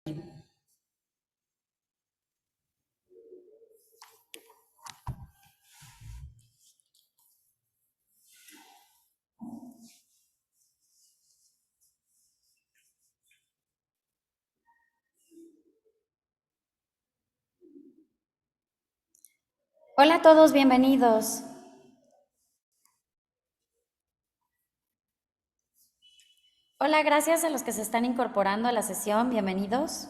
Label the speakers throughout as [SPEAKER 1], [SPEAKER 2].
[SPEAKER 1] Hola a todos, bienvenidos. Hola, gracias a los que se están incorporando a la sesión, bienvenidos.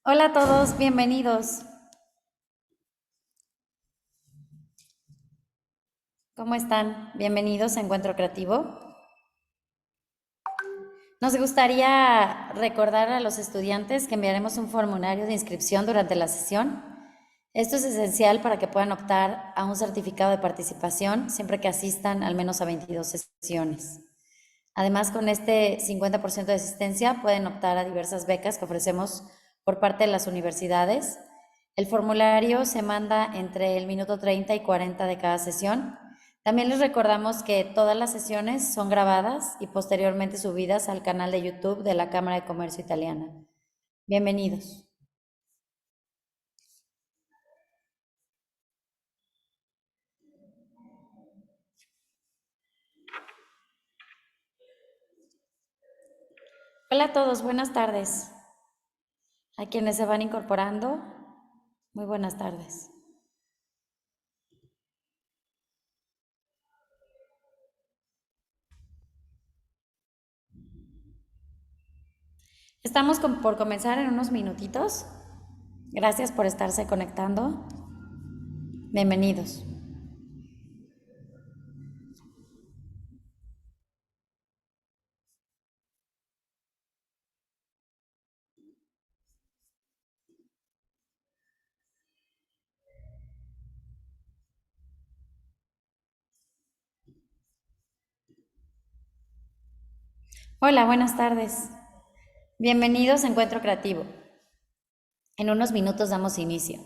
[SPEAKER 1] Hola a todos, bienvenidos. ¿Cómo están? Bienvenidos a Encuentro Creativo. Nos gustaría recordar a los estudiantes que enviaremos un formulario de inscripción durante la sesión. Esto es esencial para que puedan optar a un certificado de participación siempre que asistan al menos a 22 sesiones. Además, con este 50% de asistencia pueden optar a diversas becas que ofrecemos por parte de las universidades. El formulario se manda entre el minuto 30 y 40 de cada sesión. También les recordamos que todas las sesiones son grabadas y posteriormente subidas al canal de YouTube de la Cámara de Comercio Italiana. Bienvenidos. Hola a todos, buenas tardes. A quienes se van incorporando, muy buenas tardes. Estamos por comenzar en unos minutitos. Gracias por estarse conectando. Bienvenidos. Hola, buenas tardes. Bienvenidos a Encuentro Creativo. En unos minutos damos inicio.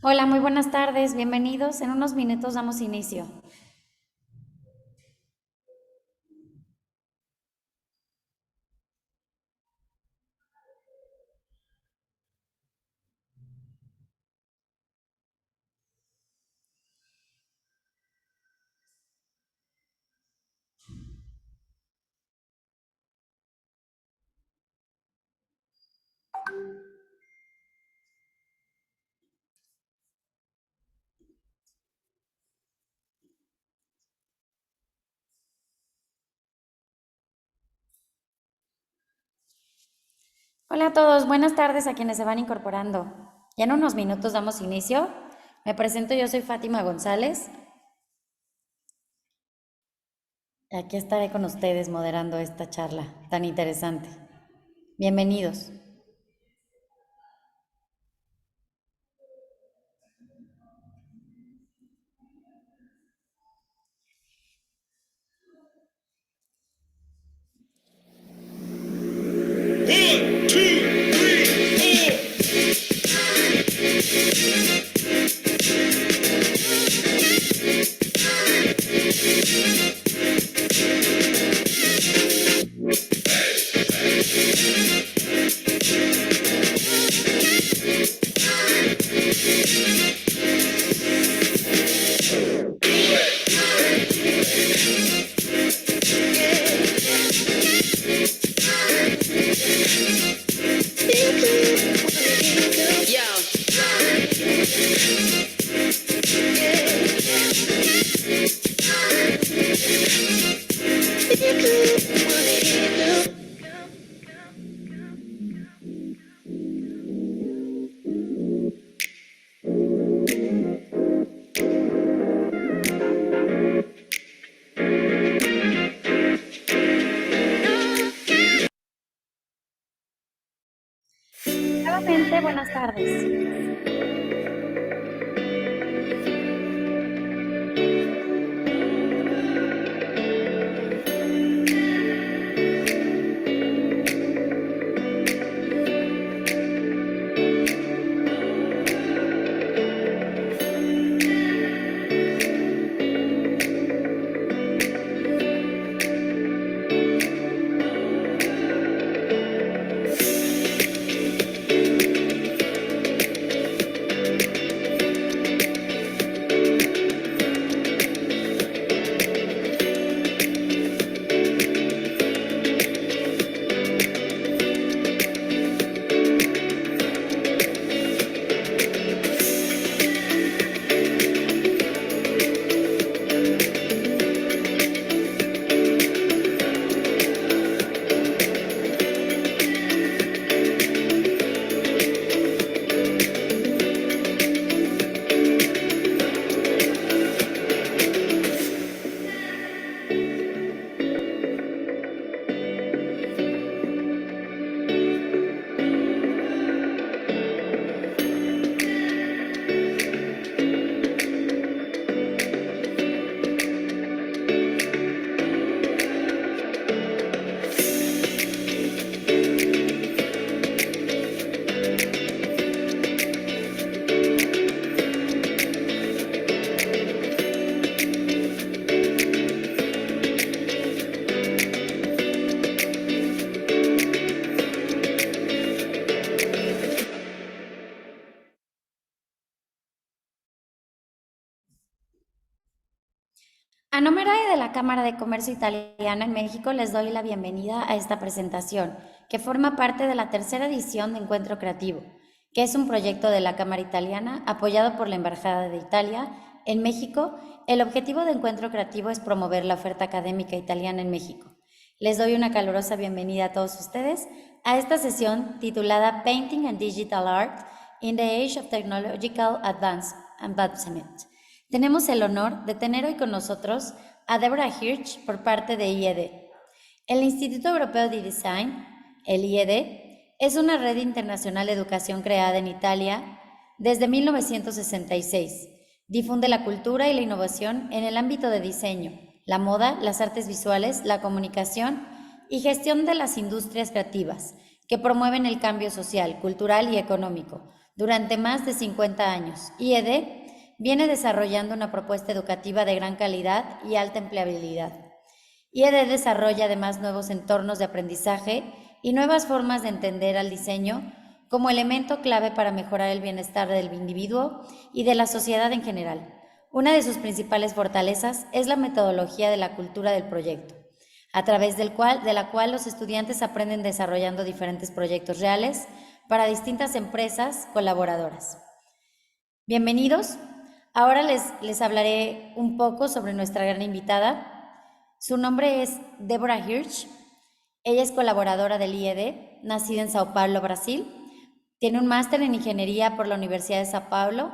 [SPEAKER 1] Hola, muy buenas tardes. Bienvenidos. En unos minutos damos inicio. Hola a todos. Buenas tardes a quienes se van incorporando. Ya en unos minutos damos inicio. Me presento, yo soy Fátima González. Aquí estaré con ustedes moderando esta charla tan interesante. Bienvenidos. Nuevamente, buenas tardes. A nombre de la Cámara de Comercio Italiana en México, les doy la bienvenida a esta presentación, que forma parte de la tercera edición de Encuentro Creativo, que es un proyecto de la Cámara Italiana apoyado por la Embajada de Italia en México. El objetivo de Encuentro Creativo es promover la oferta académica italiana en México. Les doy una calurosa bienvenida a todos ustedes a esta sesión titulada Painting and Digital Art in the Age of Technological Advancement. Tenemos el honor de tener hoy con nosotros a Debora Hirsch por parte de IED. El Instituto Europeo de Design, el IED, es una red internacional de educación creada en Italia desde 1966. Difunde la cultura y la innovación en el ámbito de diseño, la moda, las artes visuales, la comunicación y gestión de las industrias creativas, que promueven el cambio social, cultural y económico. Durante más de 50 años, IED viene desarrollando una propuesta educativa de gran calidad y alta empleabilidad. IED desarrolla además nuevos entornos de aprendizaje y nuevas formas de entender al diseño como elemento clave para mejorar el bienestar del individuo y de la sociedad en general. Una de sus principales fortalezas es la metodología de la cultura del proyecto, a través de la cual los estudiantes aprenden desarrollando diferentes proyectos reales para distintas empresas colaboradoras. Bienvenidos. Ahora les hablaré un poco sobre nuestra gran invitada. Su nombre es Debora Hirsch. Ella es colaboradora del IED, nacida en Sao Paulo, Brasil. Tiene un máster en Ingeniería por la Universidad de Sao Paulo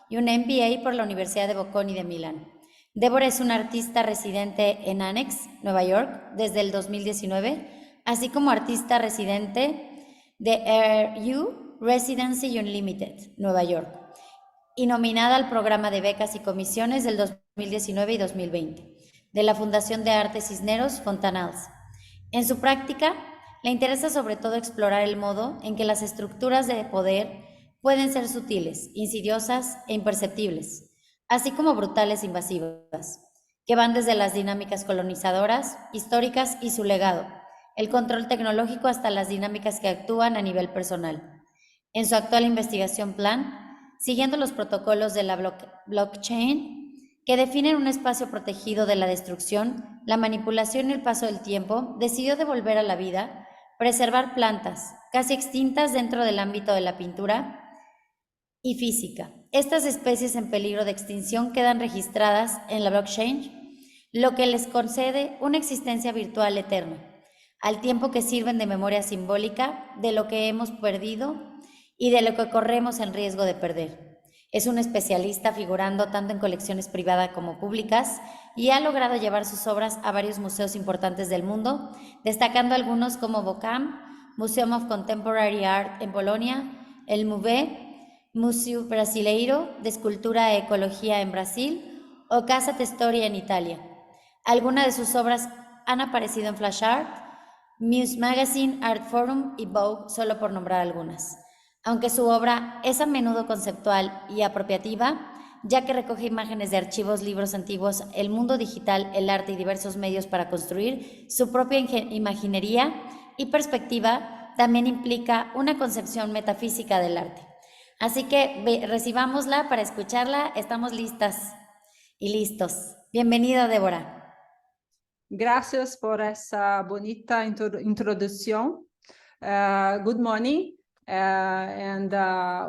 [SPEAKER 1] y un MBA por la Universidad de Bocconi de Milán. Debora es una artista residente en Annex, Nueva York, desde el 2019, así como artista residente de RU Residency Unlimited, Nueva York, y nominada al programa de becas y comisiones del 2019 y 2020 de la Fundación de Arte Cisneros Fontanals. En su práctica, le interesa sobre todo explorar el modo en que las estructuras de poder pueden ser sutiles, insidiosas e imperceptibles, así como brutales e invasivas, que van desde las dinámicas colonizadoras, históricas y su legado, el control tecnológico hasta las dinámicas que actúan a nivel personal. En su actual investigación plan, siguiendo los protocolos de la blockchain, que definen un espacio protegido de la destrucción, la manipulación y el paso del tiempo, decidió devolver a la vida, preservar plantas, casi extintas dentro del ámbito de la pintura y física. Estas especies en peligro de extinción quedan registradas en la blockchain, lo que les concede una existencia virtual eterna, al tiempo que sirven de memoria simbólica de lo que hemos perdido y de lo que corremos el riesgo de perder. Es un especialista figurando tanto en colecciones privadas como públicas y ha logrado llevar sus obras a varios museos importantes del mundo, destacando algunos como Bocam, Museum of Contemporary Art en Polonia, el MUVE, Museo Brasileiro de Escultura e Ecología en Brasil o Casa Testori en Italia. Algunas de sus obras han aparecido en Flash Art, Muse Magazine, Art Forum y Vogue, solo por nombrar algunas. Aunque su obra es a menudo conceptual y apropiativa, ya que recoge imágenes de archivos, libros antiguos, el mundo digital, el arte y diversos medios para construir su propia imaginería y perspectiva, también implica una concepción metafísica del arte. Así que recibámosla para escucharla. Estamos listas y listos. Bienvenida, Débora.
[SPEAKER 2] Gracias por esa bonita introducción. Good morning and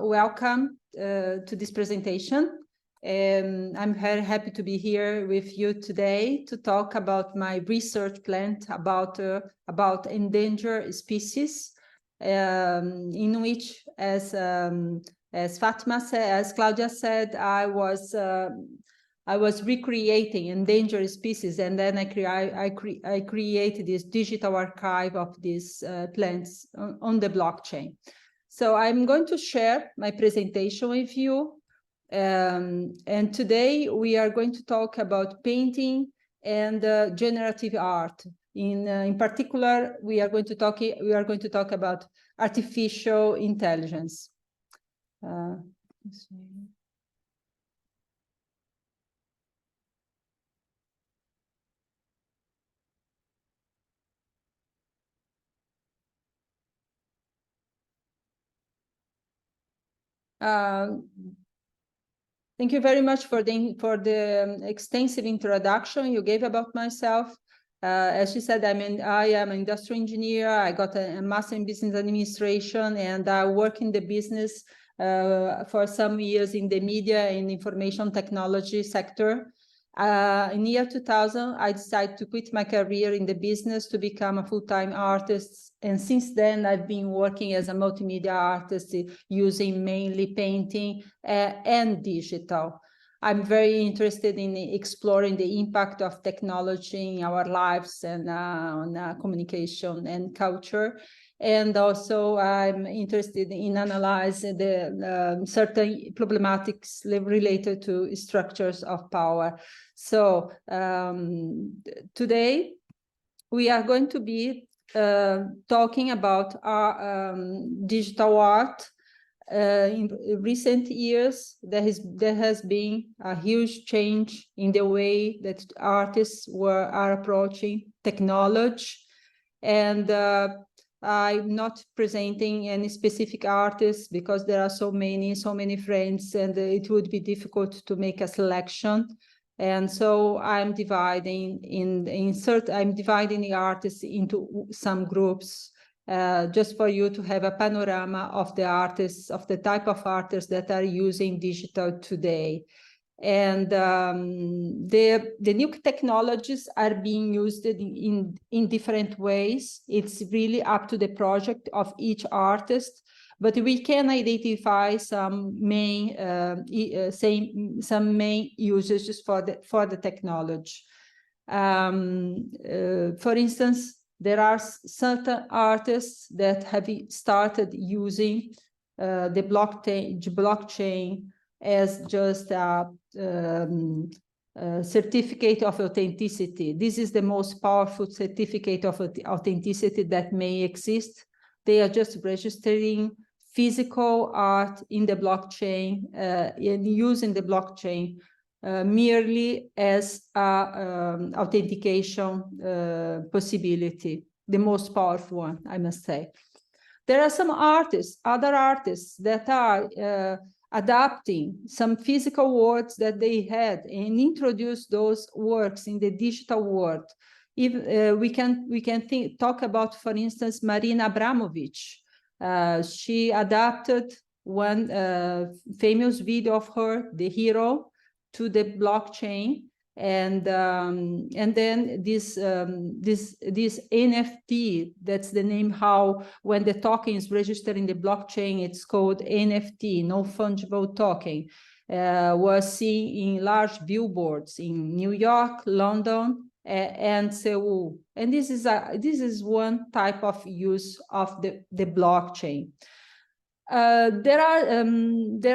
[SPEAKER 2] welcome to this presentation. I'm very happy to be here with you today to talk about my research plan about endangered species, in which, as Fatima said, as Claudia said, I was recreating endangered species, and then I created this digital archive of these plants on the blockchain. So I'm going to share my presentation with you. And today we are going to talk about painting and generative art. In particular, we are going to talk about artificial intelligence. Thank you very much for the extensive introduction you gave about myself. As you said, I am an industrial engineer. I got a master in business administration, and I work in the business for some years in the media and information technology sector. In the year 2000, I decided to quit my career in the business to become a full-time artist. And since then, I've been working as a multimedia artist using mainly painting and digital. I'm very interested in exploring the impact of technology in our lives and on communication and culture. And also, I'm interested in analyzing the certain problematics related to structures of power. So today, we are going to be talking about our digital art. In recent years, there has been a huge change in the way that artists are approaching technology. And I'm not presenting any specific artists because there are so many friends, and it would be difficult to make a selection. And so I'm dividing the artists into some groups, just for you to have a panorama of the artists, of the type of artists that are using digital today. And the new technologies are being used in different ways. It's really up to the project of each artist, but we can identify some main usages for the technology. For instance, there are certain artists that have started using the blockchain as just a certificate of authenticity. This is the most powerful certificate of authenticity that may exist. They are just registering physical art in the blockchain and using the blockchain merely as an authentication possibility, the most powerful one, I must say. There are some other artists that are adapting some physical works that they had and introduce those works in the digital world. If we can talk about, for instance, Marina Abramovic. She adapted one famous video of her, The Hero, to the blockchain, and then this NFT, that's the name how when the token is registered in the blockchain, it's called NFT, no fungible token, was seen in large billboards in New York, London, and Seoul. And this is one type of use of the blockchain. There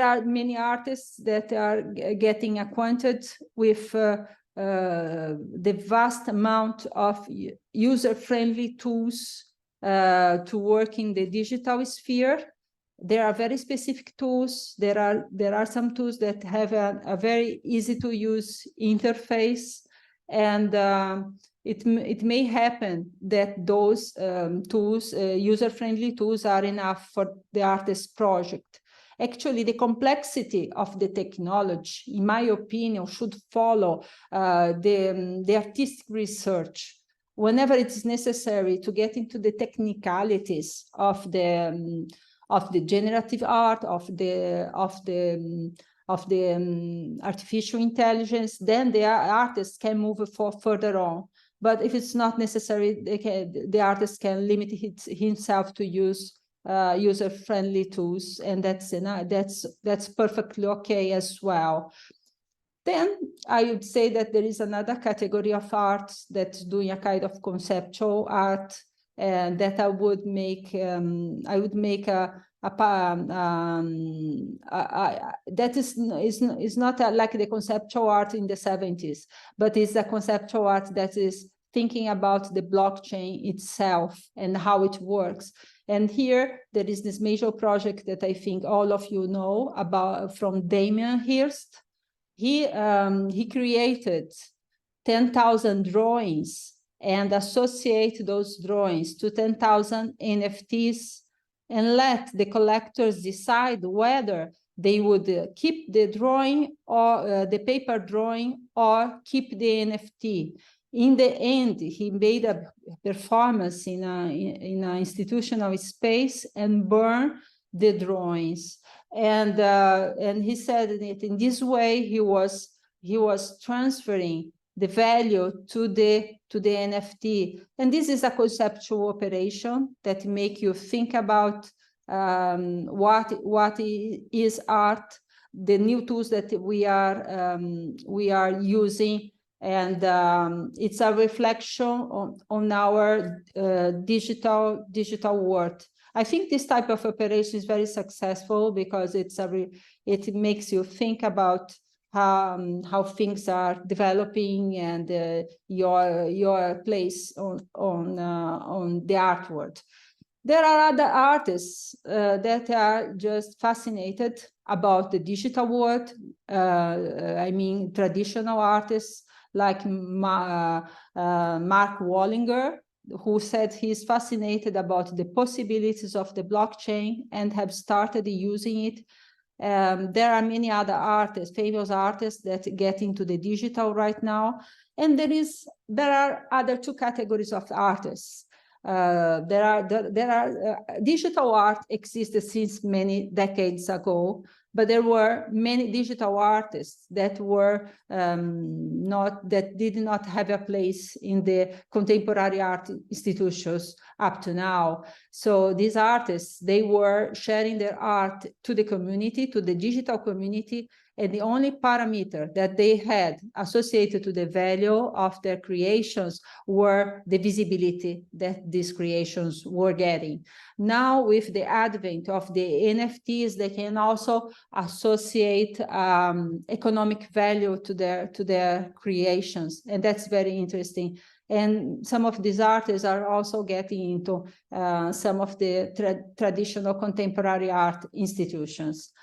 [SPEAKER 2] are many artists that are getting acquainted with the vast amount of user-friendly tools to work in the digital sphere. There are very specific tools. There are some tools that have a very easy to use interface, and it may happen that those tools, user-friendly tools, are enough for the artist's project. Actually, the complexity of the technology, in my opinion, should follow the artistic research. Whenever it is necessary to get into the technicalities of the generative art, of the artificial intelligence, then the artist can move further on. But if it's not necessary, the artist can limit himself to use user-friendly tools, and that's perfectly okay as well. Then I would say that there is another category of art that's doing a kind of conceptual art, and that I would make that is not like the conceptual art in the 70s, but it's a conceptual art that is thinking about the blockchain itself and how it works. And here there is this major project that I think all of you know about, from Damien Hirsch. He created 10,000 drawings and associate those drawings to 10,000 NFTs, and let the collectors decide whether they would keep the drawing or the paper drawing, or keep the NFT. In the end, he made a performance in an institutional space and burned the drawings. And he said that in this way he was transferring the value to the NFT. And this is a conceptual operation that make you think about what is art, the new tools that we are using, and it's a reflection on our digital world. I think this type of operation is very successful because it makes you think about how things are developing, and your place on the art world. There are other artists that are just fascinated about the digital world. I mean, traditional artists like Mark Wallinger, who said he's fascinated about the possibilities of the blockchain and have started using it. There are many other artists, famous artists, that get into the digital right now. And there are other two categories of artists. Digital art existed since many decades ago, but there were many digital artists that did not have a place in the contemporary art institutions up to now. So these artists, they were sharing their art to the community, to the digital community, and the only parameter that they had associated to the value of their creations were the visibility that these creations were getting. Now, with the advent of the NFTs, they can also associate economic value to their creations, and that's very interesting. And some of these artists are also getting into some of the traditional contemporary art institutions.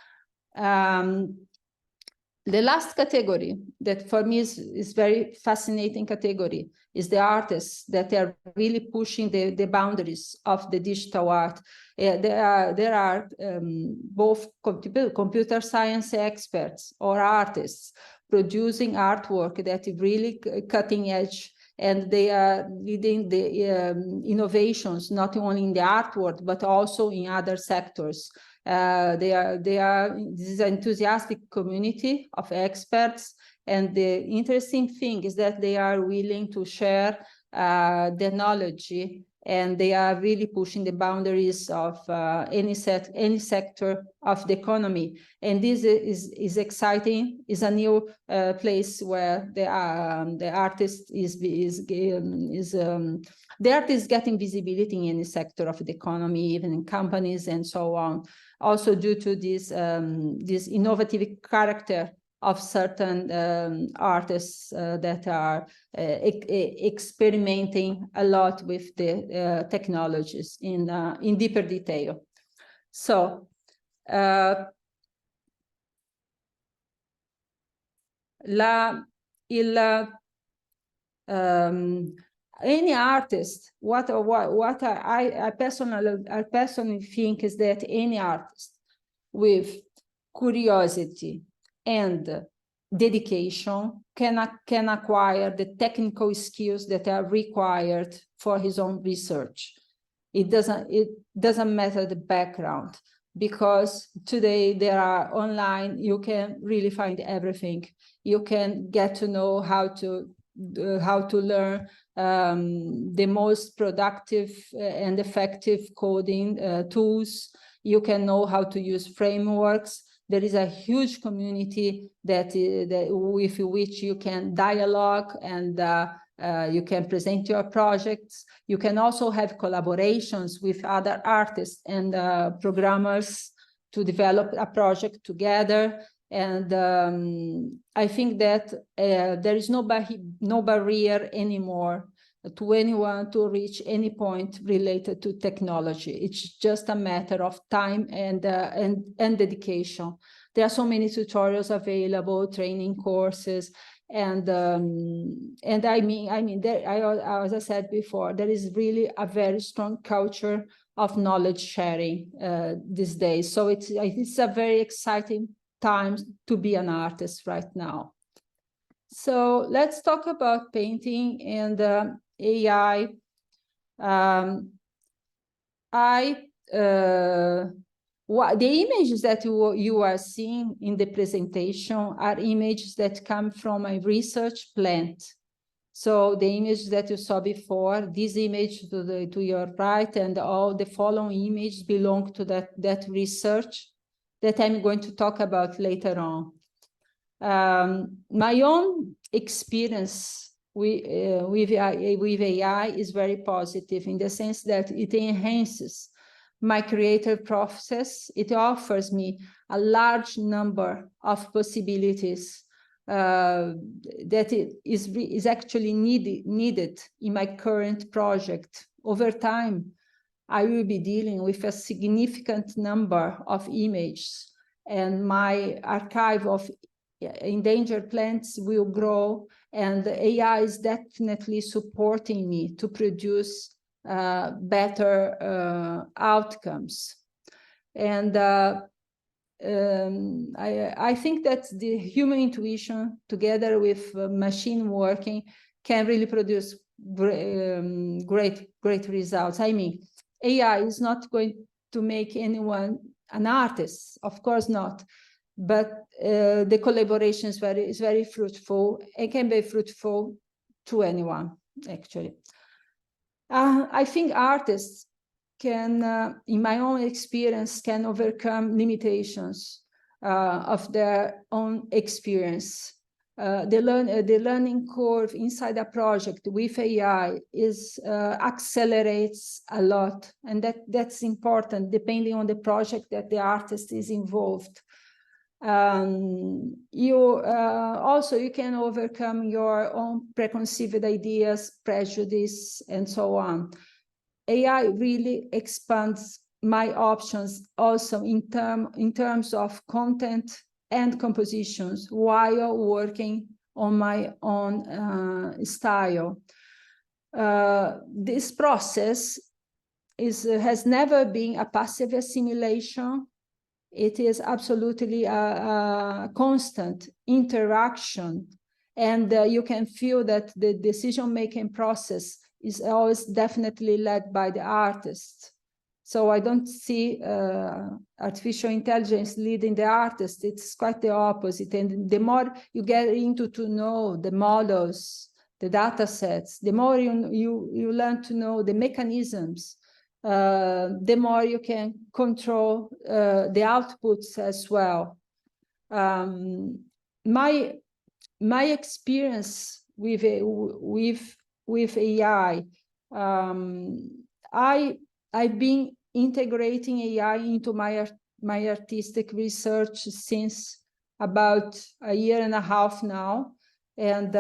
[SPEAKER 2] The last category that for me is very fascinating category is the artists that are really pushing the boundaries of the digital art. There are both computer science experts or artists producing artwork that is really cutting edge, and they are leading the innovations not only in the art world but also in other sectors. This is an enthusiastic community of experts, and the interesting thing is that they are willing to share the knowledge and they are really pushing the boundaries of any sector of the economy. And this is exciting. Is a new place where the artist is getting visibility in any sector of the economy, even in companies and so on. Also due to this innovative character of certain artists that are experimenting a lot with the technologies in deeper detail. So any artist, what I personally think is that any artist with curiosity and dedication can acquire the technical skills that are required for his own research. It doesn't matter the background, because today there are online, you can really find everything. You can get to know how to learn the most productive and effective coding tools. You can know how to use frameworks. There is a huge community that with which you can dialogue, and you can present your projects. You can also have collaborations with other artists and programmers to develop a project together. And I think that there is no barrier anymore to anyone to reach any point related to technology. It's just a matter of time and dedication. There are so many tutorials available, training courses, and I mean, there, as I said before, there is really a very strong culture of knowledge sharing these days. So it's a very exciting time to be an artist right now. So let's talk about painting and AI. The images that you are seeing in the presentation are images that come from a research plant. So the image that you saw before, this image to your right, and all the following images belong to that research that I'm going to talk about later on. My own experience with AI is very positive, in the sense that it enhances my creative process. It offers me a large number of possibilities that is actually needed in my current project. Over time, I will be dealing with a significant number of images, and my archive of endangered plants will grow, and AI is definitely supporting me to produce better outcomes. And I think that the human intuition together with machine working can really produce great results. I mean, AI is not going to make anyone an artist, of course not, but the collaboration is very fruitful. It can be fruitful to anyone, actually. I think artists can, in my own experience, can overcome limitations of their own experience. The learning curve inside a project with AI accelerates a lot, and that's important depending on the project that the artist is involved. You can overcome your own preconceived ideas, prejudice, and so on. AI really expands my options also in terms of content and compositions while working on my own style. This process has never been a passive assimilation. It is absolutely a constant interaction, and you can feel that the decision-making process is always definitely led by the artist. So I don't see artificial intelligence leading the artist. It's quite the opposite. And the more you get into to know the models, the data sets, the more you learn to know the mechanisms, the more you can control the outputs as well. My experience with AI, I've been integrating AI into my artistic research since about a year and a half now, and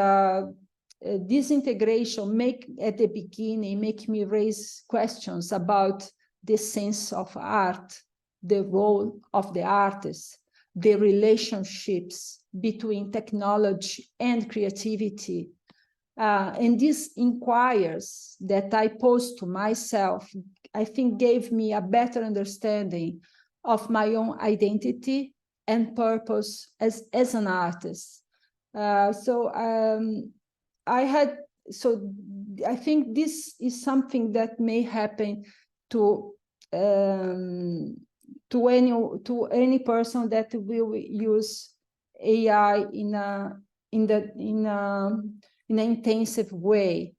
[SPEAKER 2] this integration at the beginning make me raise questions about the sense of art, the role of the artist, the relationships between technology and creativity. And these inquiries that I posed to myself, I think gave me a better understanding of my own identity and purpose as an artist. So I think this is something that may happen to any person that will use AI in an intensive way.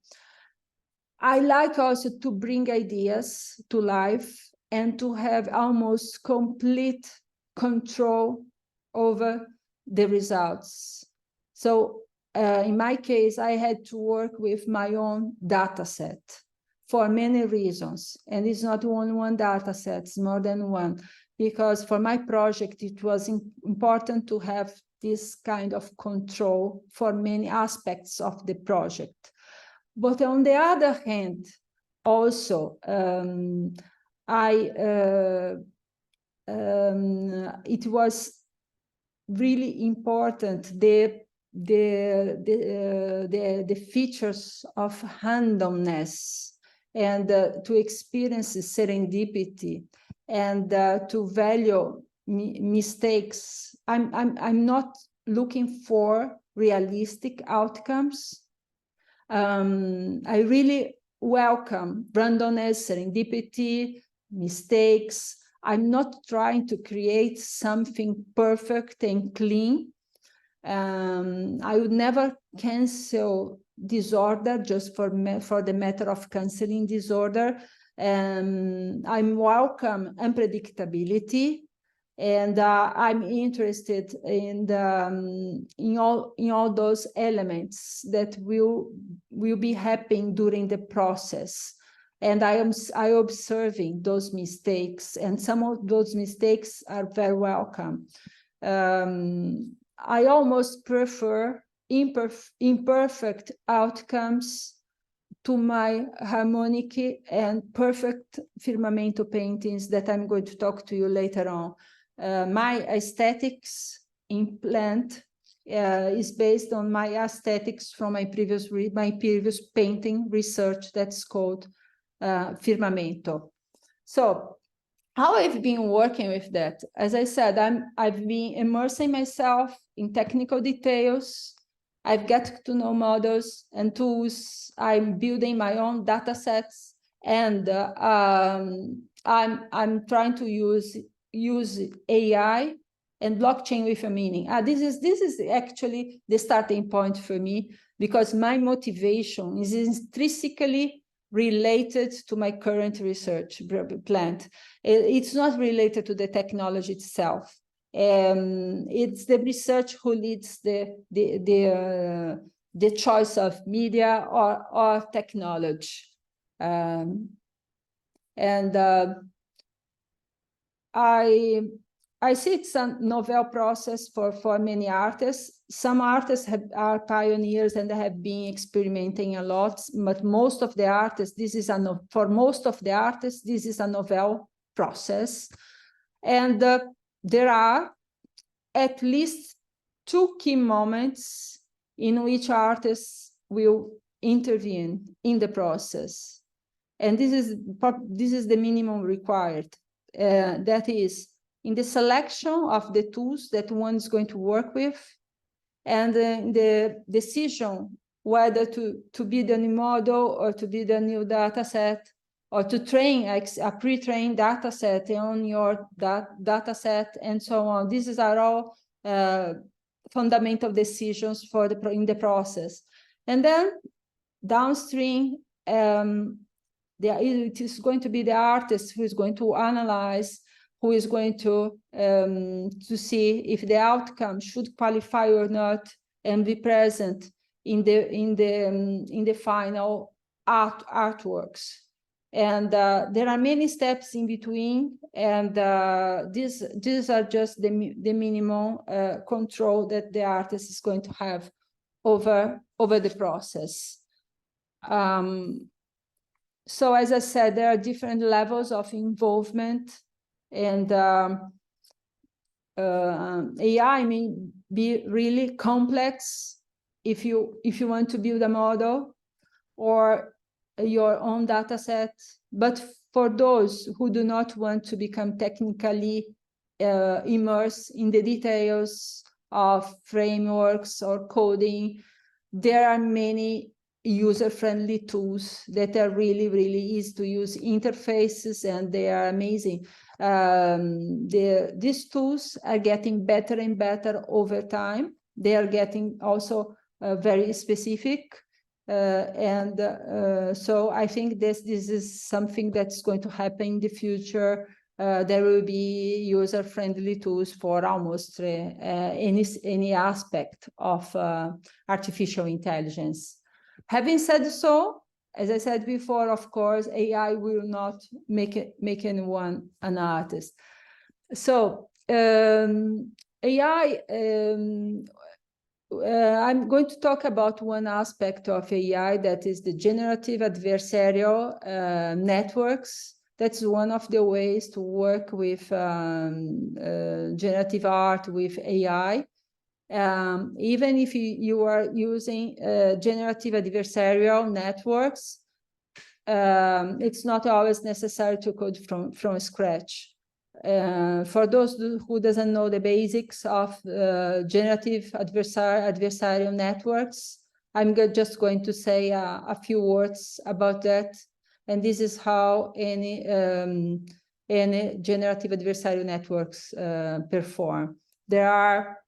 [SPEAKER 2] I like also to bring ideas to life and to have almost complete control over the results. So in my case, I had to work with my own data set for many reasons. And it's not only one data set, it's more than one. Because for my project, it was important to have this kind of control for many aspects of the project. But on the other hand, also, it was really important the features of randomness and to experience serendipity and to value mistakes. I'm not looking for realistic outcomes. I really welcome randomness, serendipity, mistakes. I'm not trying to create something perfect and clean. I would never cancel disorder just for the matter of canceling disorder. I'm welcome unpredictability, and I'm interested in all those elements that will be happening during the process. And I observing those mistakes, and some of those mistakes are very welcome. I almost prefer imperfect outcomes to my harmonic and perfect firmamento paintings that I'm going to talk to you later on. My aesthetics in plant is based on my aesthetics from my previous painting research that's called firmamento. So how I've been working with that? As I said, I've been immersing myself in technical details. I've got to know models and tools. I'm building my own data sets, and I'm trying to use AI and blockchain with a meaning. This is actually the starting point for me, because my motivation is intrinsically related to my current research plant. It's not related to the technology itself. It's the research who leads the choice of media or technology. I see it's a novel process for many artists. Some artists are pioneers and they have been experimenting a lot, but most of the artists, this is a novel process. And there are at least two key moments in which artists will intervene in the process. And this is the minimum required. That is, in the selection of the tools that one is going to work with, and the decision whether to build a new model or to build a new data set, or to train a pre-trained data set on your data set, and so on. These are all fundamental decisions in the process. And then downstream, it is going to be the artist who is going to analyze, who is going to see if the outcome should qualify or not, and be present in the final artworks. And there are many steps in between, and these are just the minimum control that the artist is going to have over the process. So as I said, there are different levels of involvement, and AI may be really complex if you want to build a model or your own data set. But for those who do not want to become technically immersed in the details of frameworks or coding, there are many user-friendly tools that are really, really easy to use interfaces, and they are amazing. These tools are getting better and better over time. They are getting also very specific. So I think this is something that's going to happen in the future. There will be user-friendly tools for almost any aspect of artificial intelligence. Having said so, as I said before, of course, AI will not make anyone an artist. So AI, I'm going to talk about one aspect of AI, that is the generative adversarial networks. That's one of the ways to work with generative art with AI. Even if you are using generative adversarial networks, it's not always necessary to code from scratch. For those who doesn't know the basics of generative adversarial networks, I'm just going to say a few words about that. And this is how any generative adversarial networks perform. There are,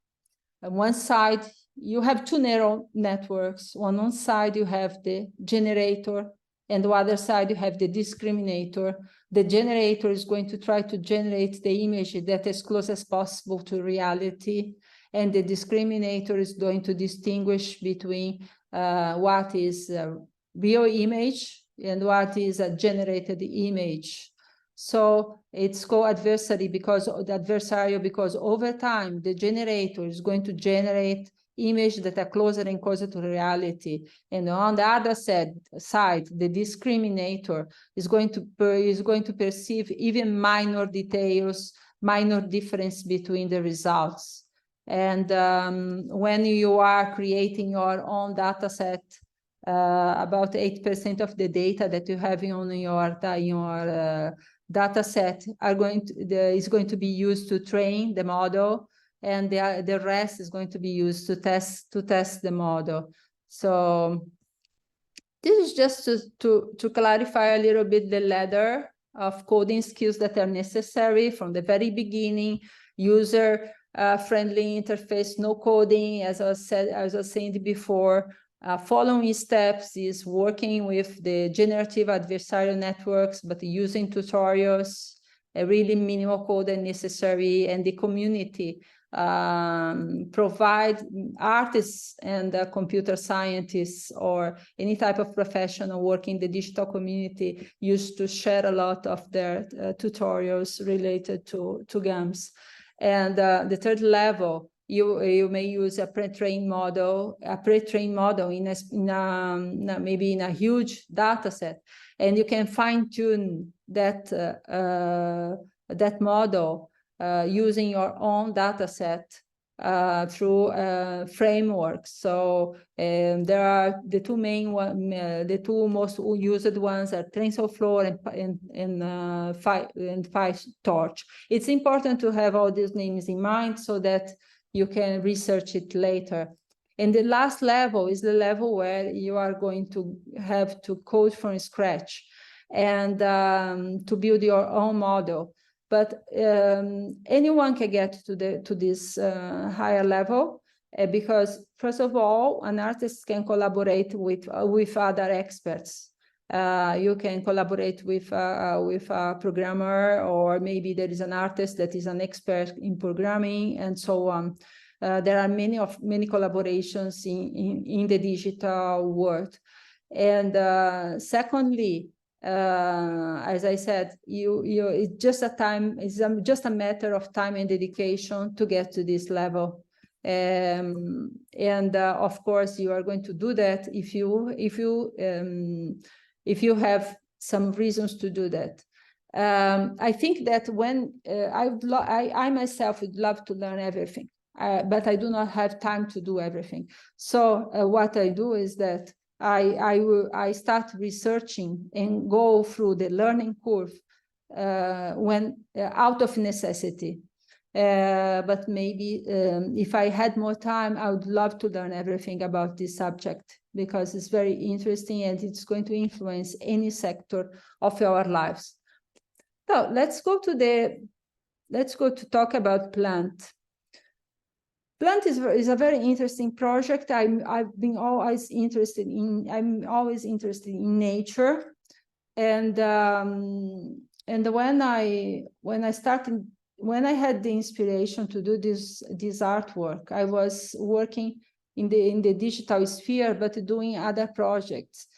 [SPEAKER 2] on one side, you have two neural networks. On one side, you have the generator, and the other side, you have the discriminator. The generator is going to try to generate the image that is as close as possible to reality, and the discriminator is going to distinguish between what is a real image and what is a generated image. So it's called adversarial because over time, the generator is going to generate images that are closer and closer to reality. And on the other side, the discriminator is going to perceive even minor details, minor difference between the results. And when you are creating your own data set, about 8% of the data that you have on your data set is going to be used to train the model, and the rest is going to be used to test the model. So this is just to clarify a little bit the ladder of coding skills that are necessary from the very beginning. User friendly interface, no coding, as I was saying before. Following steps is working with the generative adversarial networks, but using tutorials, really minimal code and necessary, and the community provide artists and computer scientists or any type of professional working in the digital community used to share a lot of their tutorials related to GAMS. And the third level, you may use a pre-trained model, maybe in a huge data set, and you can fine-tune that model using your own data set through frameworks. So there are the two main the two most used ones are TensorFlow and PyTorch. It's important to have all these names in mind so that you can research it later. And the last level is the level where you are going to have to code from scratch and to build your own model. But anyone can get to this higher level. because first of all, an artist can collaborate with other experts. You can collaborate with a programmer, or maybe there is an artist that is an expert in programming, and so on. There are many collaborations in the digital world. And secondly, as I said, it's just just a matter of time and dedication to get to this level. Of course, you are going to do that if you have some reasons to do that. I think that when I myself would love to learn everything, but I do not have time to do everything. So what I do is that I start researching and go through the learning curve when out of necessity. But maybe if I had more time, I would love to learn everything about this subject, because it's very interesting and it's going to influence any sector of our lives. So let's go to talk about plant. Plant is a very interesting project. I'm always interested in nature, and when I had the inspiration to do this artwork, I was working in the digital sphere, but doing other projects.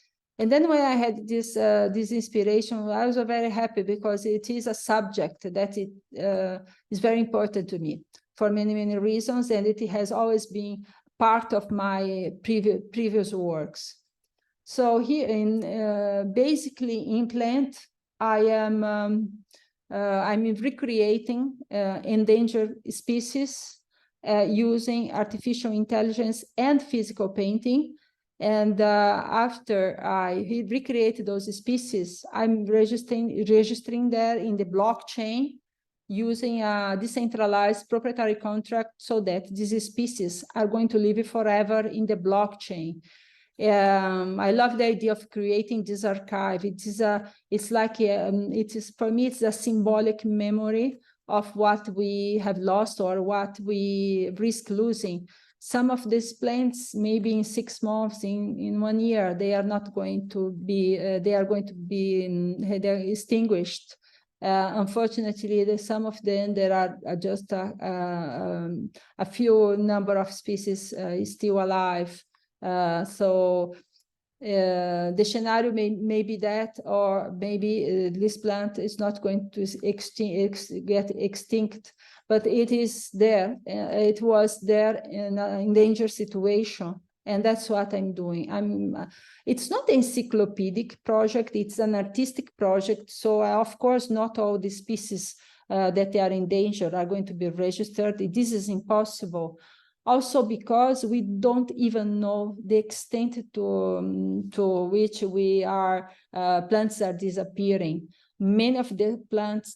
[SPEAKER 2] And then when I had this inspiration, I was very happy, because it is a subject that is very important to me for many reasons, and it has always been part of my previous works. So here, basically in plant, I'm recreating endangered species using artificial intelligence and physical painting. And after I recreated those species, I'm registering there in the blockchain using a decentralized proprietary contract, so that these species are going to live forever in the blockchain. I love the idea of creating this archive. For me, it's a symbolic memory of what we have lost or what we risk losing. Some of these plants, maybe in 6 months, in 1 year, they are not going to be, they're extinguished. Unfortunately, some of them, there are just a few number of species still alive. So the scenario may be that, or maybe this plant is not going to get extinct, but it is there. It was there in an endangered situation. And that's what I'm doing. It's not an encyclopedic project, it's an artistic project. So of course, not all the species that are endangered are going to be registered. This is impossible. Also because we don't even know the extent to which plants are disappearing. Many of the plants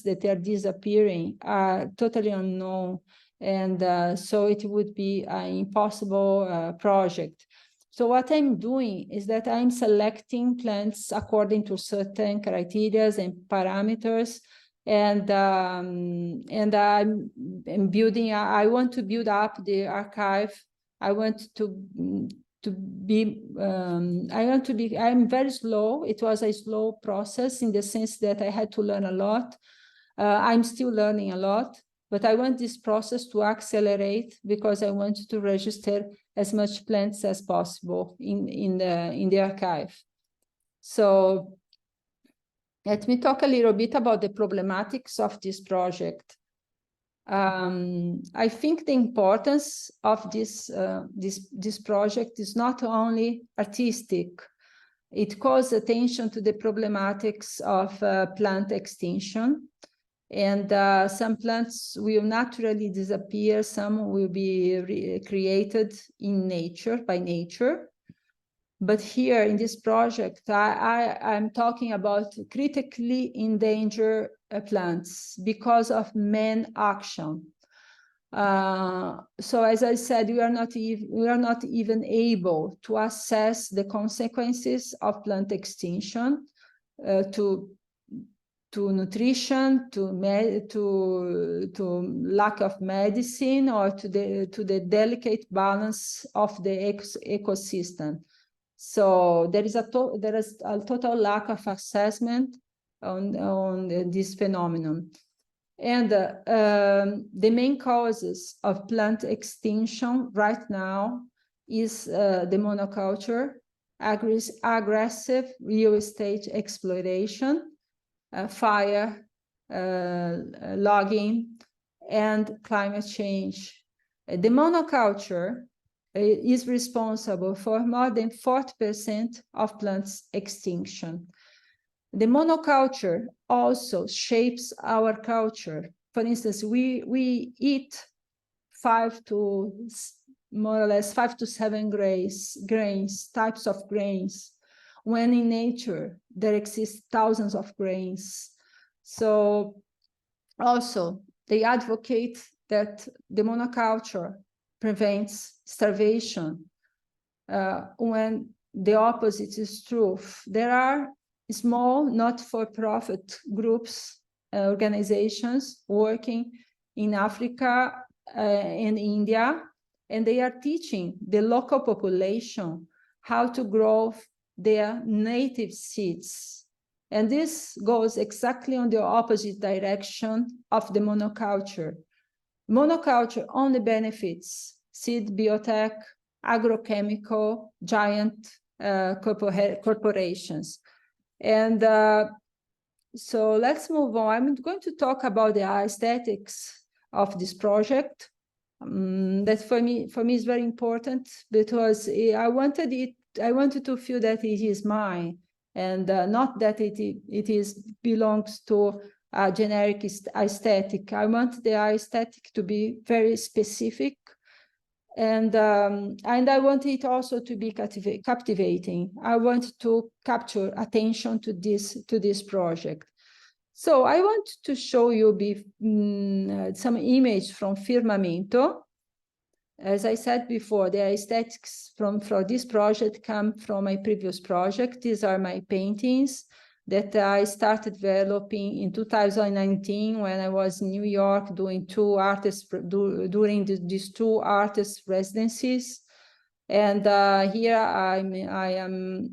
[SPEAKER 2] that are disappearing are totally unknown. And so it would be an impossible project. So what I'm doing is that I'm selecting plants according to certain criteria and parameters, and I'm building. I want to build up the archive. I want to be. I'm very slow. It was a slow process in the sense that I had to learn a lot. I'm still learning a lot. But I want this process to accelerate, because I want to register as much plants as possible in the archive. So let me talk a little bit about the problematics of this project. I think the importance of this project is not only artistic. It calls attention to the problematics of plant extinction. And some plants will naturally disappear, some will be created in nature, by nature. But here in this project, I'm talking about critically endangered plants because of man action. So as I said, we are not even able to assess the consequences of plant extinction to to nutrition, to lack of medicine, or to the delicate balance of the ecosystem. So there is a total lack of assessment on this phenomenon. And the main causes of plant extinction right now is the monoculture, aggressive real estate exploitation, fire, logging, and climate change. The monoculture is responsible for more than 40% of plants extinction. The monoculture also shapes our culture. For instance, we eat more or less 5 to 7 types of grains, when in nature there exist thousands of grains. So also they advocate that the monoculture prevents starvation, when the opposite is true. There are small not-for-profit groups, organizations working in Africa and India, and they are teaching the local population how to grow their native seeds. And this goes exactly on the opposite direction of the monoculture. Monoculture only benefits seed biotech, agrochemical, giant corporations. And so let's move on. I'm going to talk about the aesthetics of this project. That for me is very important, because I wanted to feel that it is mine, and not that it belongs to a generic aesthetic. I want the aesthetic to be very specific, and I want it also to be captivating. I want to capture attention to this project. So I want to show you some image from Firmamento. As I said before, the aesthetics from this project come from my previous project. These are my paintings that I started developing in 2019 when I was in New York doing during these 2 artist residencies. And here I am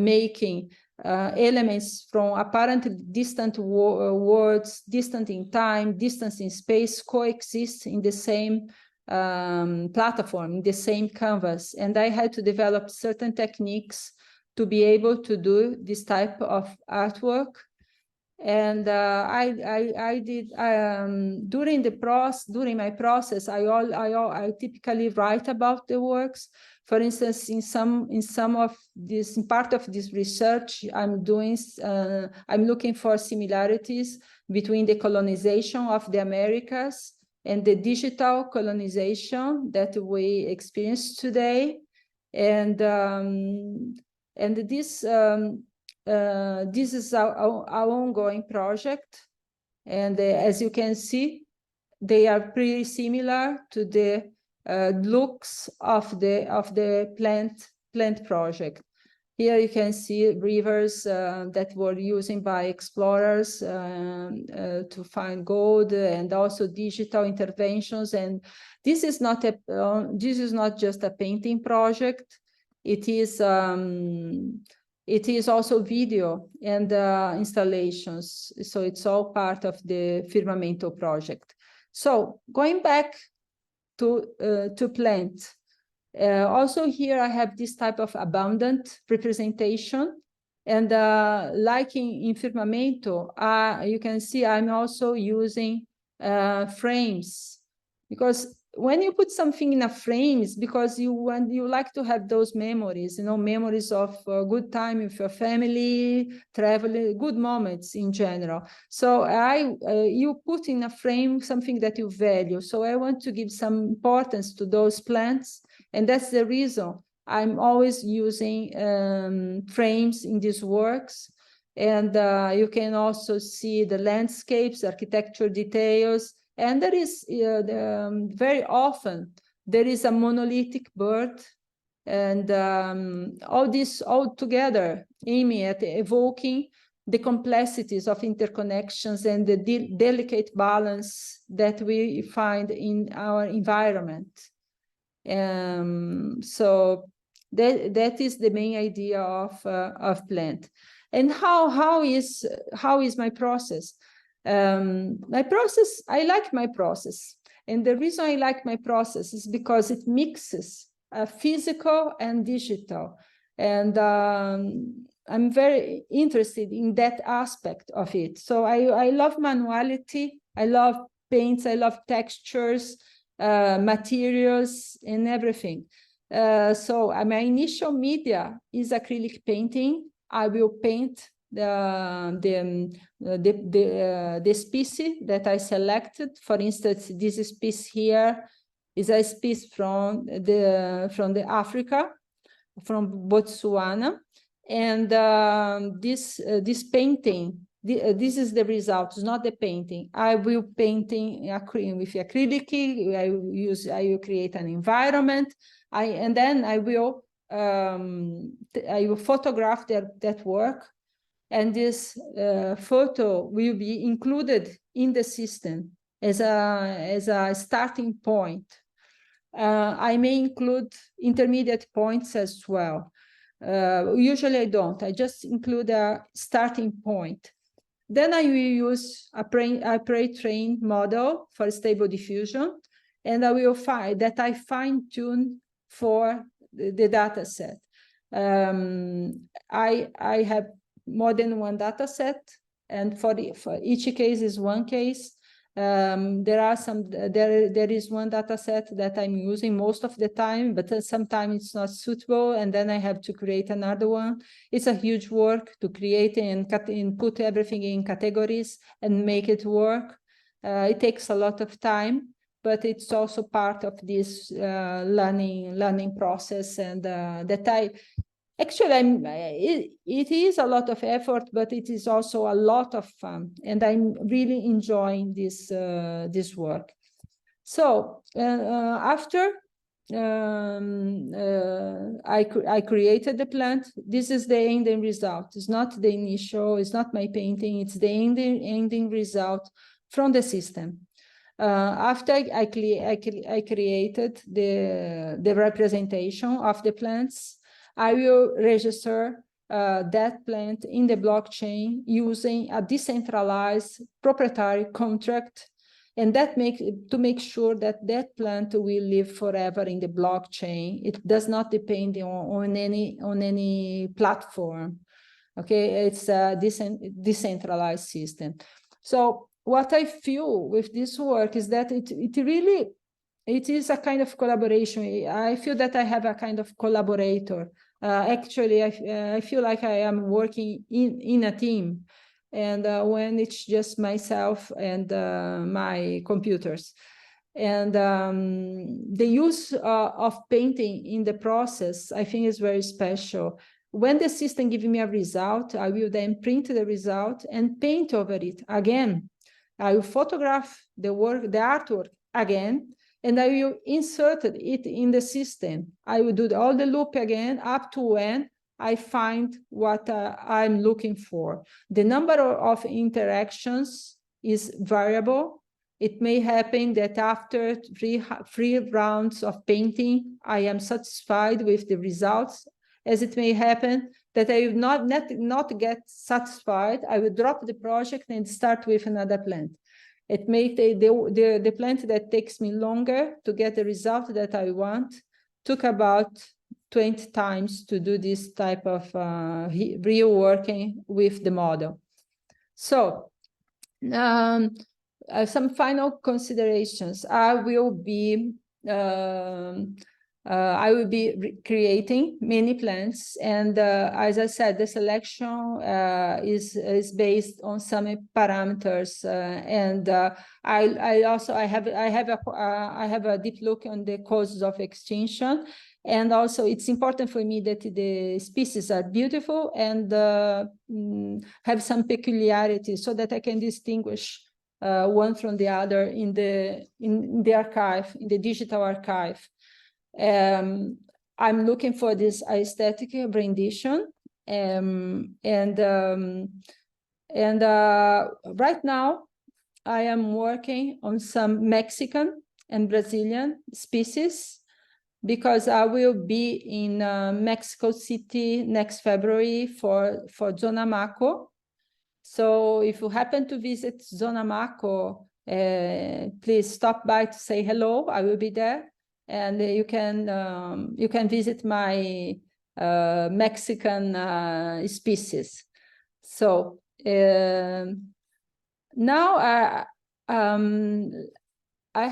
[SPEAKER 2] making elements from apparently distant worlds, distant in time, distant in space, coexist in the same platform, in the same canvas. And I had to develop certain techniques to be able to do this type of artwork. And I did during my process. I typically write about the works. For instance, in part of this research, I'm looking for similarities between the colonization of the Americas and the digital colonization that we experience today, and this is our ongoing project. And as you can see, they are pretty similar to the looks of the plant project. Here you can see rivers that were used by explorers to find gold, and also digital interventions. And this is not just a painting project. It is also video and installations. So it's all part of the Firmamento project. So going back to plant. Also here I have this type of abundant representation, and like in Firmamento, you can see I'm also using frames, because when you put something in a frame, it's because you like to have those memories, memories of good time with your family, traveling, good moments in general. So you put in a frame something that you value. So I want to give some importance to those plants, and that's the reason I'm always using frames in these works. And you can also see the landscapes, architecture details. And there is very often there is a monolithic bird, and all this all together aiming at evoking the complexities of interconnections and the delicate balance that we find in our environment. So that is the main idea of plant. And how is my process? My process, I like my process. And the reason I like my process is because it mixes physical and digital. And I'm very interested in that aspect of it. So I love manuality, I love paints, I love textures, materials, and everything. So my initial media is acrylic painting. I will paint the species that I selected. For instance, this species here is a species from the Africa, from Botswana, and this painting. This is the result. It's not the painting. I will painting with acrylic. I will create an environment. And then I will photograph that work, and this photo will be included in the system as a starting point. I may include intermediate points as well. Usually I don't. I just include a starting point. Then I will use a pre-trained model for stable diffusion, and I will find that I fine-tune for the data set. I have more than one data set, and for each case is one case. There is one data set that I'm using most of the time, but sometimes it's not suitable, and then I have to create another one. It's a huge work to create and put everything in categories and make it work. It takes a lot of time, but it's also part of this learning process, and actually, it is a lot of effort, but it is also a lot of fun, and I'm really enjoying this work. So after I created the plant, this is the ending result. It's not the initial, it's not my painting, it's the ending result from the system. After I created the representation of the plants, I will register that plant in the blockchain using a decentralized proprietary contract, and that to make sure that that plant will live forever in the blockchain. It does not depend on any platform. Okay, it's a decentralized system. So what I feel with this work is that it is a kind of collaboration. I feel that I have a kind of collaborator. Actually, I feel like I am working in a team, and when it's just myself and my computers. And the use of painting in the process, I think, is very special. When the system gives me a result, I will then print the result and paint over it again. I will photograph the artwork again, and I will insert it in the system. I will do all the loop again up to when I find what I'm looking for. The number of interactions is variable. It may happen that after three rounds of painting, I am satisfied with the results, as it may happen that I will not get satisfied. I will drop the project and start with another plant. It may take the plant that takes me longer to get the result that I want, took about 20 times to do this type of real working with the model. So some final considerations. I will be creating many plants, and as I said, the selection is based on some parameters, and I have a deep look on the causes of extinction, and also it's important for me that the species are beautiful and have some peculiarities so that I can distinguish one from the other in the archive, in the digital archive. I'm looking for this aesthetic rendition, and And right now, I am working on some Mexican and Brazilian species because I will be in Mexico City next February for Zona Maco. So if you happen to visit Zona Maco, please stop by to say hello. I will be there, and you can visit my Mexican species. So now I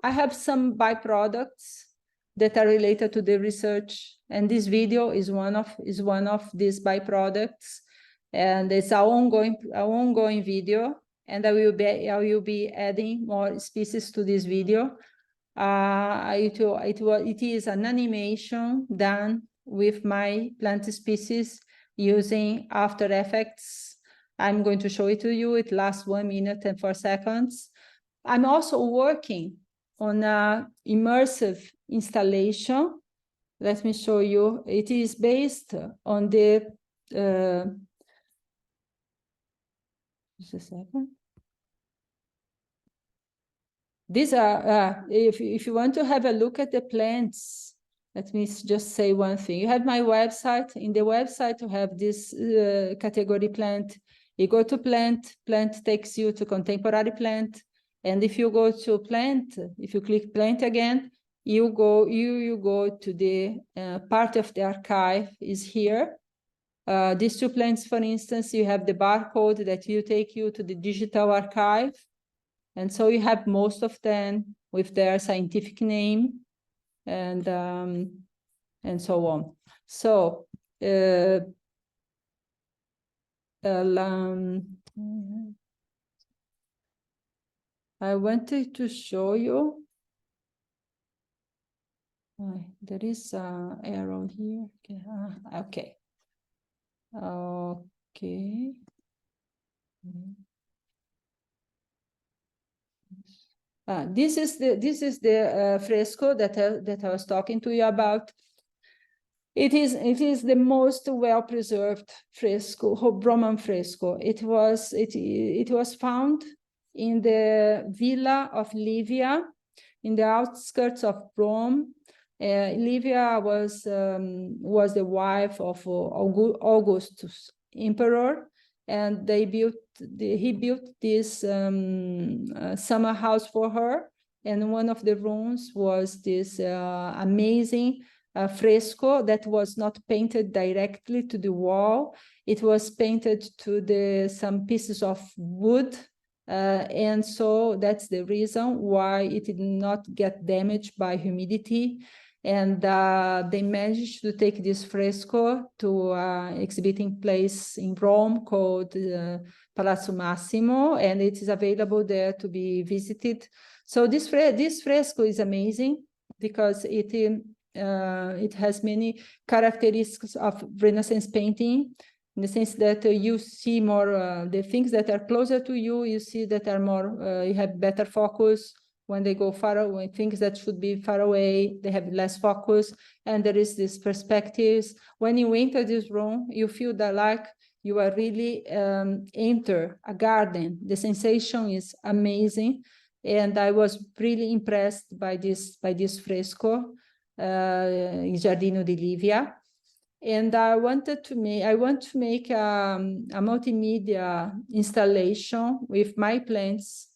[SPEAKER 2] have some byproducts that are related to the research, and this video is one of these byproducts, and it's our ongoing video, and I will be adding more species to this video. It is an animation done with my plant species using After Effects. I'm going to show it to you. It lasts 1 minute and 4 seconds. I'm also working on an immersive installation. Let me show you. It is based on the just a second. These are, if you want to have a look at the plants, let me just say one thing. You have my website. In the website, you have this category plant. You go to plant takes you to contemporary plant. And if you go to plant, if you click plant again, you go to the part of the archive is here. These two plants, for instance, you have the barcode that will take you to the digital archive. And so you have most of them with their scientific name and so on. So I wanted to show you. There is an arrow here. Okay. Okay. This is the fresco that I was talking to you about. It is the most well preserved fresco, Roman fresco. It was found in the villa of Livia, in the outskirts of Rome. Livia was the wife of Augustus, emperor, and he built this summer house for her. And one of the rooms was this amazing fresco that was not painted directly to the wall. It was painted to some pieces of wood. And so that's the reason why it did not get damaged by humidity. And they managed to take this fresco to an exhibiting place in Rome called Palazzo Massimo, and it is available there to be visited. So this fresco is amazing because it has many characteristics of Renaissance painting, in the sense that you see more the things that are closer to you, you see that are more, you have better focus. When they go far away, things that should be far away, they have less focus, and there is this perspectives. When you enter this room, you feel that like you are really enter a garden. The sensation is amazing, and I was really impressed by this fresco, in Giardino di Livia. And I want to make a multimedia installation with my plants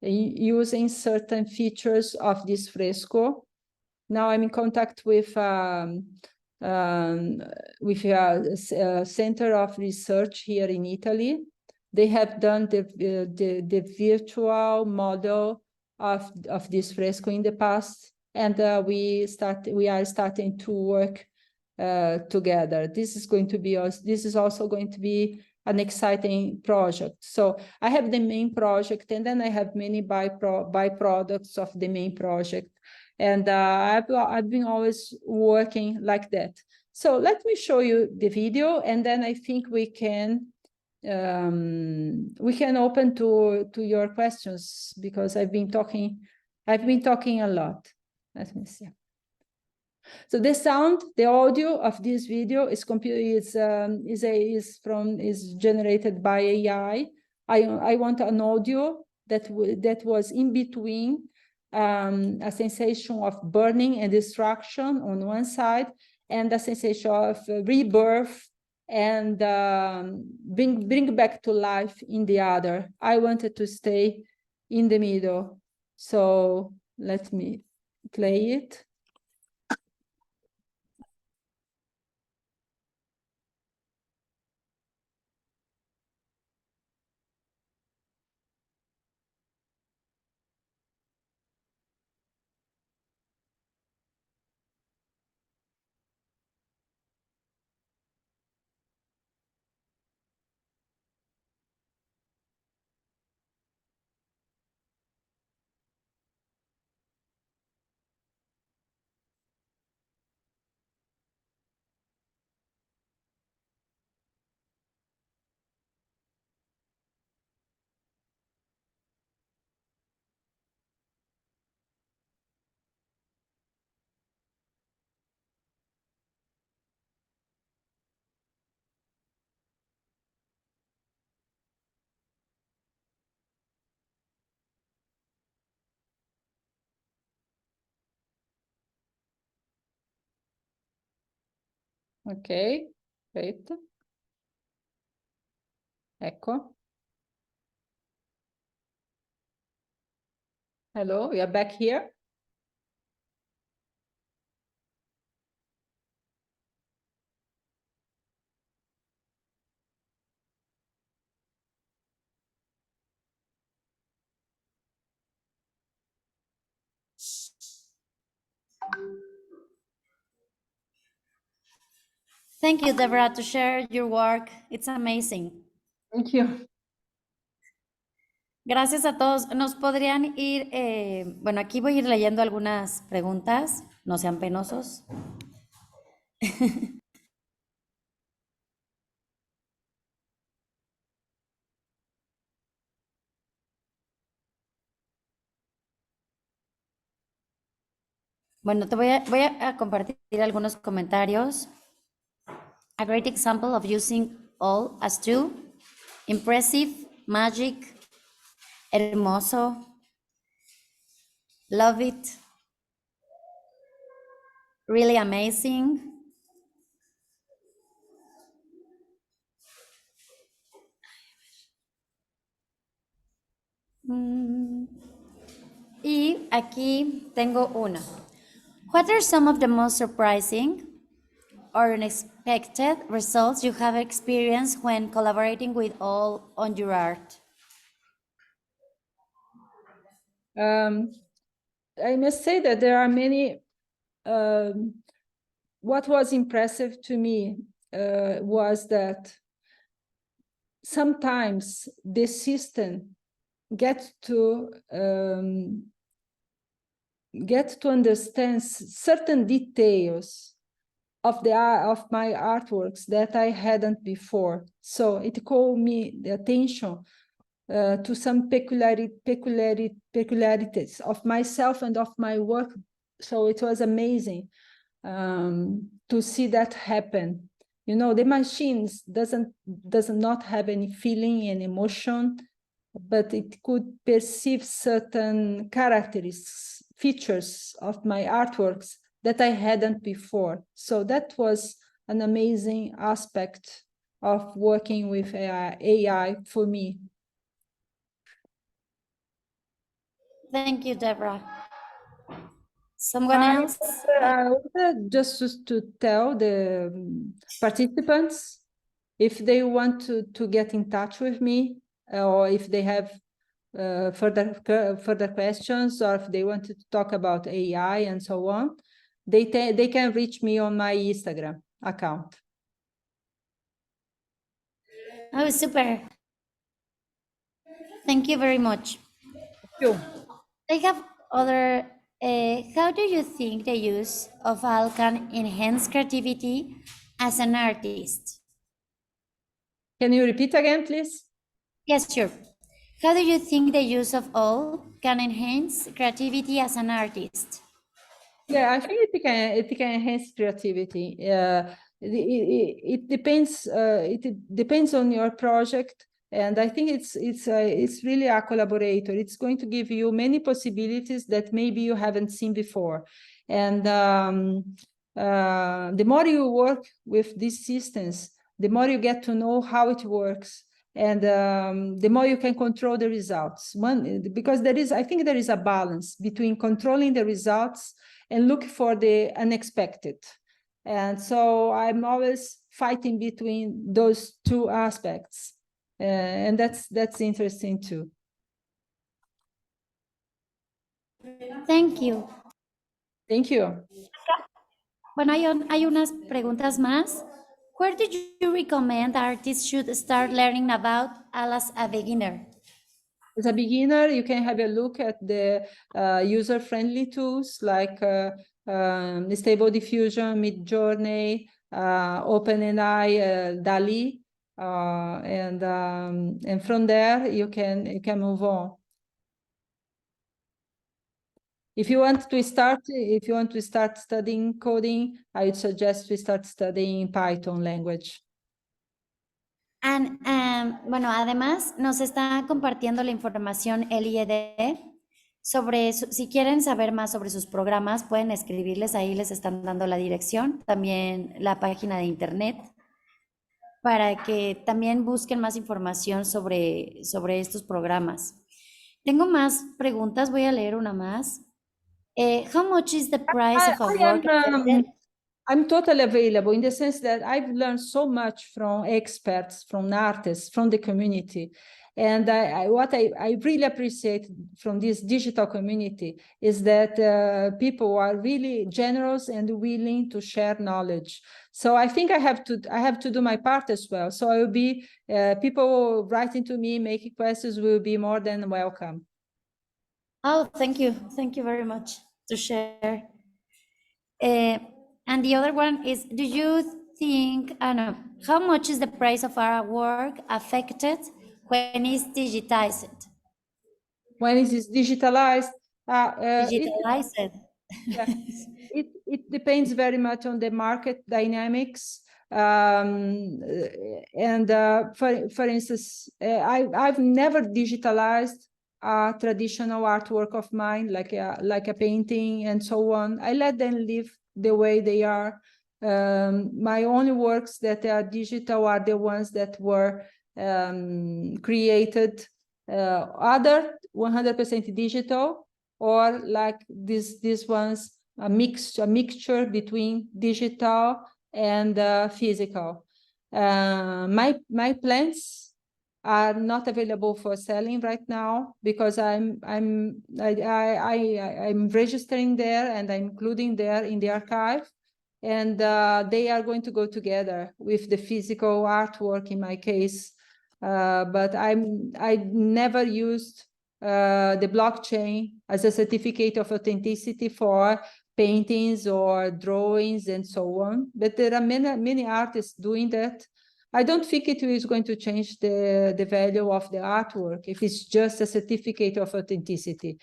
[SPEAKER 2] using certain features of this fresco. Now I'm in contact with a center of research here in Italy. They have done the virtual model of this fresco in the past, and we are starting to work together. This is also going to be an exciting project. So I have the main project, and then I have many byproducts of the main project. And I've been always working like that. So let me show you the video, and then I think we can open to your questions, because I've been talking a lot. Let me see. So the sound, the audio of this video is generated by AI. I want an audio that was in between a sensation of burning and destruction on one side, and a sensation of rebirth and bring back to life in the other. I wanted to stay in the middle. So let me play it. Ok, wait. Ecco. Hello, we are back here.
[SPEAKER 1] Thank you, Debora, to share your work. It's amazing.
[SPEAKER 2] Thank you.
[SPEAKER 1] Gracias a todos. Nos podrían ir, bueno, aquí voy a ir leyendo algunas preguntas, no sean penosos. Bueno, voy a compartir algunos comentarios. A great example of using all as two. Impressive, magic, hermoso, love it, really amazing. Y aquí tengo una. What are some of the most surprising or unexpected results you have experienced when collaborating with all on your art?
[SPEAKER 2] I must say that there are many. What was impressive to me was that sometimes the system gets to understand certain details of my artworks that I hadn't before. So it called me the attention to some peculiarities of myself and of my work. So it was amazing to see that happen. You know, the machines does not have any feeling and emotion, but it could perceive certain characteristics, features of my artworks that I hadn't before. So that was an amazing aspect of working with AI for me.
[SPEAKER 1] Thank you, Debora. Someone else?
[SPEAKER 2] Just to tell the participants, if they want to get in touch with me, or if they have further questions, or if they want to talk about AI and so on, they can reach me on my Instagram account.
[SPEAKER 1] Oh, super. Thank you very much.
[SPEAKER 2] Thank you.
[SPEAKER 1] I have other, how do you think the use of all can enhance creativity as an artist?
[SPEAKER 2] Can you repeat again, please?
[SPEAKER 1] Yes, sure. How do you think the use of all can enhance creativity as an artist?
[SPEAKER 2] Yeah, I think it can enhance creativity. It depends. It depends on your project, and I think it's really a collaborator. It's going to give you many possibilities that maybe you haven't seen before, and the more you work with these systems, the more you get to know how it works, and the more you can control the results. Because I think there is a balance between controlling the results and look for the unexpected. And so I'm always fighting between those two aspects. And that's interesting too.
[SPEAKER 1] Thank you.
[SPEAKER 2] Thank you.
[SPEAKER 1] Bueno, hay unas preguntas más. Where do you recommend artists should start learning about as a beginner?
[SPEAKER 2] As a beginner, you can have a look at the user-friendly tools like Stable Diffusion, Midjourney, OpenAI, DALI, and from there you can move on. If you want to start studying coding, I would suggest we start studying Python language.
[SPEAKER 1] Bueno, además nos está compartiendo la información el IED sobre, si quieren saber más sobre sus programas, pueden escribirles, ahí les están dando la dirección, también la página de internet, para que también busquen más información sobre estos programas. Tengo más preguntas, voy a leer una más. How much is the price of a work?
[SPEAKER 2] I'm totally available in the sense that I've learned so much from experts, from artists, from the community. And what I really appreciate from this digital community is that people are really generous and willing to share knowledge. So I think I have to do my part as well. So I will be people writing to me, making questions will be more than welcome.
[SPEAKER 1] Oh, thank you very much to share. And the other one is, do you think, how much is the price of our work affected when it's digitized?
[SPEAKER 2] When it is digitalized, it depends very much on the market dynamics. And for instance, I've never digitalized a traditional artwork of mine, like a painting and so on. I let them live the way they are. My only works that are digital are the ones that were created other 100% digital, or like these ones, a mixture between digital and physical. My plants are not available for selling right now because I'm registering there and I'm including there in the archive, and they are going to go together with the physical artwork in my case. But I never used the blockchain as a certificate of authenticity for paintings or drawings and so on. But there are many artists doing that. I don't think it is going to change the value of the artwork if it's just a certificate of authenticity.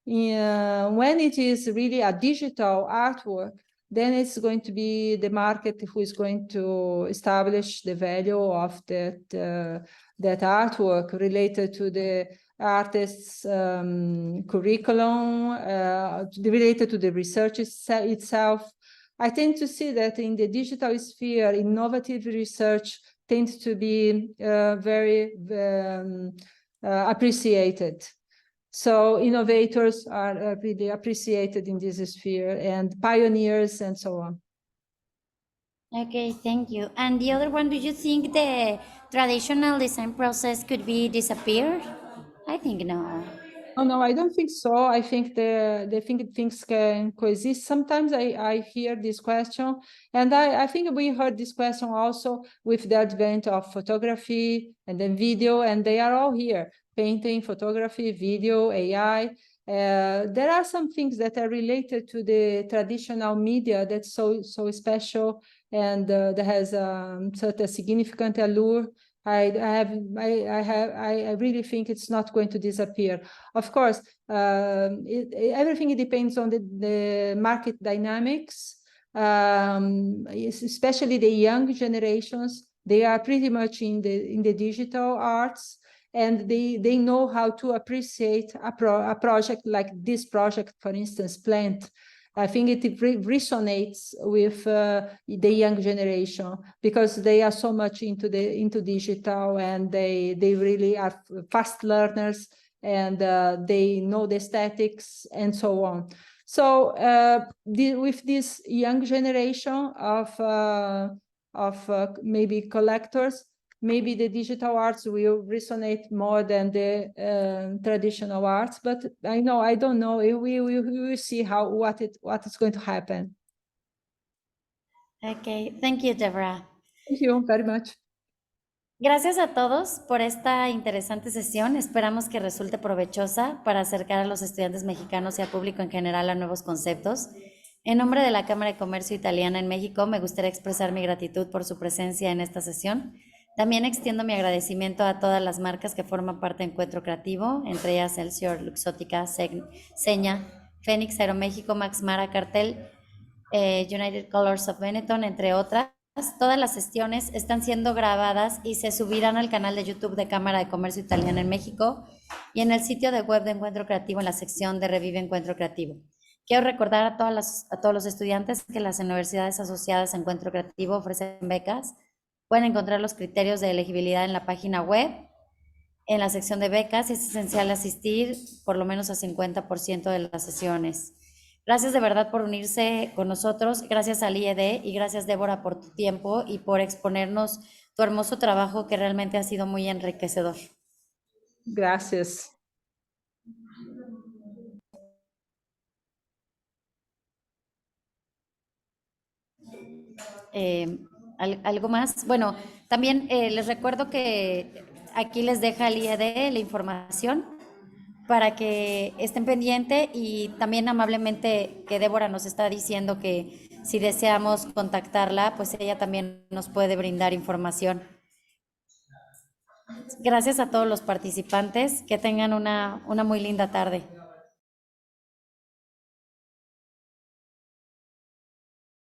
[SPEAKER 2] When it is really a digital artwork, then it's going to be the market who is going to establish the value of that artwork related to the artist's curriculum, related to the research itself. I tend to see that in the digital sphere, innovative research tends to be very appreciated. So innovators are really appreciated in this sphere, and pioneers and so on.
[SPEAKER 1] Okay, thank you. And the other one, do you think the traditional design process could be disappeared? I think no.
[SPEAKER 2] Oh, no, I don't think so. I think things can coexist. Sometimes I hear this question, and I think we heard this question also with the advent of photography and then video, and they are all here: painting, photography, video, AI. There are some things that are related to the traditional media that's so special, and that has such a significant allure. I really think it's not going to disappear. Of course, everything depends on the market dynamics, especially the young generations. They are pretty much in the digital arts, and they know how to appreciate a project like this project, for instance, Plant. I think it resonates with the young generation because they are so much into digital, and they really are fast learners, and they know the aesthetics and so on. So with this young generation of maybe collectors, maybe the digital arts will resonate more than the traditional arts, but I don't know. We will see what is going to happen.
[SPEAKER 1] Okay, thank you, Debora.
[SPEAKER 2] Thank you very much.
[SPEAKER 1] Gracias a todos por esta interesante sesión. Esperamos que resulte provechosa para acercar a los estudiantes mexicanos y al público en general a nuevos conceptos. En nombre de la Cámara de Comercio Italiana en México, me gustaría expresar mi gratitud por su presencia en esta sesión. También extiendo mi agradecimiento a todas las marcas que forman parte de Encuentro Creativo, entre ellas Elsior, Luxótica, Seña, Fénix, Aeroméxico, Max Mara, Cartel, United Colors of Benetton, entre otras. Todas las sesiones están siendo grabadas y se subirán al canal de YouTube de Cámara de Comercio Italiana en México y en el sitio de web de Encuentro Creativo en la sección de Revive Encuentro Creativo. Quiero recordar a todos los estudiantes que las universidades asociadas a Encuentro Creativo ofrecen becas. Pueden encontrar los criterios de elegibilidad en la página web, en la sección de becas. Es esencial asistir por lo menos a 50% de las sesiones. Gracias de verdad por unirse con nosotros. Gracias al IED y gracias, Débora, por tu tiempo y por exponernos tu hermoso trabajo, que realmente ha sido muy enriquecedor.
[SPEAKER 2] Gracias.
[SPEAKER 1] ¿Algo más? Bueno, también les recuerdo que aquí les deja el IED la información para que estén pendientes, y también amablemente que Débora nos está diciendo que si deseamos contactarla, pues ella también nos puede brindar información. Gracias a todos los participantes, que tengan una muy linda tarde.